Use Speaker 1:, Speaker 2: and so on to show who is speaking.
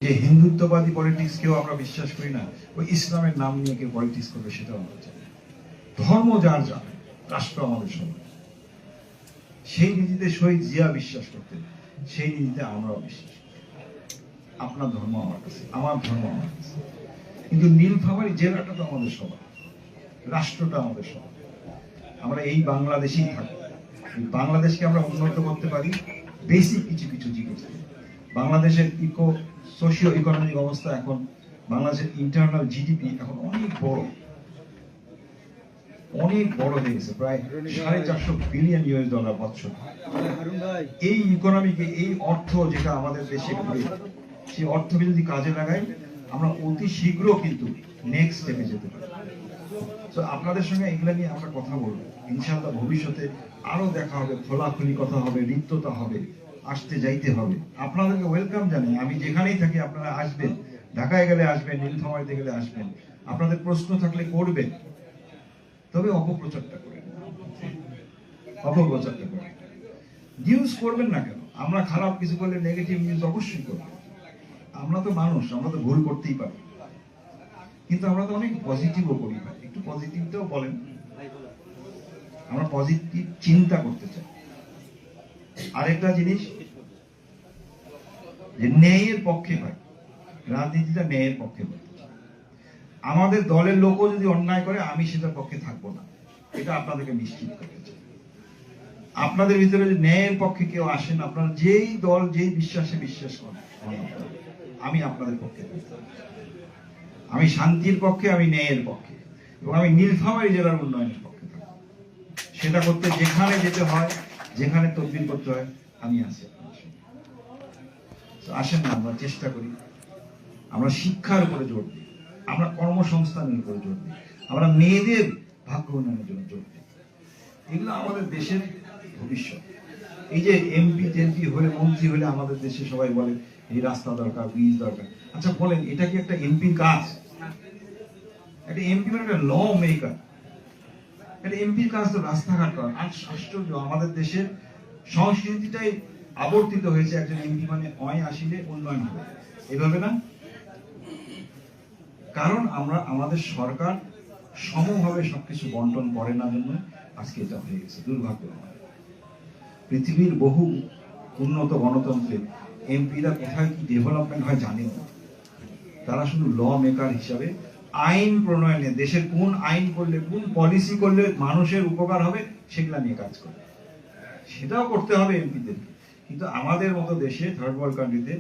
Speaker 1: যে হিন্দুত্ববাদী পলিটিক্স কেউ আমরা বিশ্বাস করি না, ওই ইসলামের নাম নিয়ে কেউ পলিটিক্স করবে সেটাও আমরা চাই। ধর্ম যার যার, রাষ্ট্র আমাদের সবার। সেই নীতিতে শহীদ জিয়া বিশ্বাস করতেন, সেই নীতিতে আমরাও বিশ্বাস করি। আপনার ধর্ম আমার কাছে, আমার ধর্ম আমার কাছে, কিন্তু নীলফামারী জেলাটা তো আমাদের সবার, রাষ্ট্রটা আমাদের সবার। আমরা এই বাংলাদেশেই থাকি। বাংলাদেশকে আমরা উন্নত করতে পারি বেসিক কিছু কিছু জিনিস। বাংলাদেশের সোশিও ইকোনমিক অবস্থা এখন, বাংলাদেশের ইন্টারনাল জিডিপি এখন অনেক বড় হয়ে গেছে, প্রায় $450 বিলিয়ন বছর। এই ইকোনমিকে, এই অর্থ যেটা আমাদের দেশে ঘুরে, সেই অর্থকে যদি কাজে লাগাই, আমরা অতি শীঘ্র কিন্তু নেক্সট স্টেপে যেতে পারি। তো আপনাদের সঙ্গে এগুলা নিয়ে আমরা কথা বলবো ইনশাআল্লাহ। ভবিষ্যতে আরো দেখা হবে, খোলাখুলি কথা হবে, রিক্ততা হবে, আসতে যাইতে হবে। আপনাদেরকে ওয়েলকাম জানাই। আমি যেখানেই থাকি আপনারা আসবেন, ঢাকায় গেলে আসবেন, নীলফামারীতে গেলে আসবেন। আপনাদের প্রশ্ন থাকলে করবেন, তবে অপপ্রচারটা করেন, অপপ্রচারটা করেন। নিউজ করবেন না কেন? আমরা খারাপ কিছু করলে নেগেটিভ নিউজ অবশ্যই করবেন। আমরা তো মানুষ, আমরা তো ভুল করতেই পারি, কিন্তু আমরা তো অনেক পজিটিভও করি। একটু পজিটিভটাও বলেন। আমরা পজিটিভ চিন্তা করতে চাই। আরেকটা জিনিস, যে ন্যায়ের পক্ষে হয়, রাজনীতিটা ন্যায়ের পক্ষে করতে চাই। আমাদের দলের লোকও যদি অন্যায় করে, আমি সেটার পক্ষে থাকবো না, এটা আপনাদেরকে নিশ্চিত করতে চাই। আপনাদের ভিতরে যে ন্যায়ের পক্ষে কেউ আসেন, আপনারা যেই দল যেই বিশ্বাসে বিশ্বাস করেন, আমি আপনাদের পক্ষে থাকবো। আমি শান্তির পক্ষে, আমি ন্যায়ের পক্ষে, এবং আমি নীলফামারী জেলার উন্নয়নের পক্ষে থাকবো। সেটা করতে যেখানে যেতে হয়, যেখানে তদবির করতে হয়, আমি আছি আপনার সঙ্গে। আসেন না, আমরা চেষ্টা করি, আমরা শিক্ষার উপরে জোর দিই, আমরা কর্মসংস্থানের উপরে জোর দিই, আমরা মেয়েদের ভাগ্য উন্নয়নের জন্য জোর দিই। এগুলো আমাদের দেশের ভবিষ্যৎ। এই যে এমপি টেমপি হলে, মন্ত্রী হলে আমাদের দেশে সবাই বলে এই রাস্তা দরকার, ব্রিজ দরকার। আচ্ছা বলেন, এটা কি একটা এমপির কাজ? একটা এমপি মানে একটা ল মেকার। একটা এমপির কাজ তো রাস্তাঘাট করা। আশ্চর্য, আমাদের দেশের সংস্কৃতিটাই আবর্তিত হয়েছে একজন এমপি মানে অয় আসিলে উন্নয়ন হবে, এভাবে না। কারণ আমাদের সরকার সমভাবে সবকিছু বন্টন করে না, জন্য আজকে এটা হয়ে গেছে। দুর্ভাগ্য। পৃথিবীর বহু উন্নত গণতন্ত্রে এমপিরা কোথায় কি ডেভেলপমেন্ট হয় জানেন না। তারা শুধু ল মেকার হিসাবে আইন প্রণয়নে, দেশের কোন আইন করলে, কোন পলিসি করলে মানুষের উপকার হবে, সেগুলা নিয়ে কাজ করে। সেটাও করতে হবে এমপিদের। কিন্তু আমাদের মতো দেশে, থার্ড ওয়ার্ল্ড কান্ট্রিতে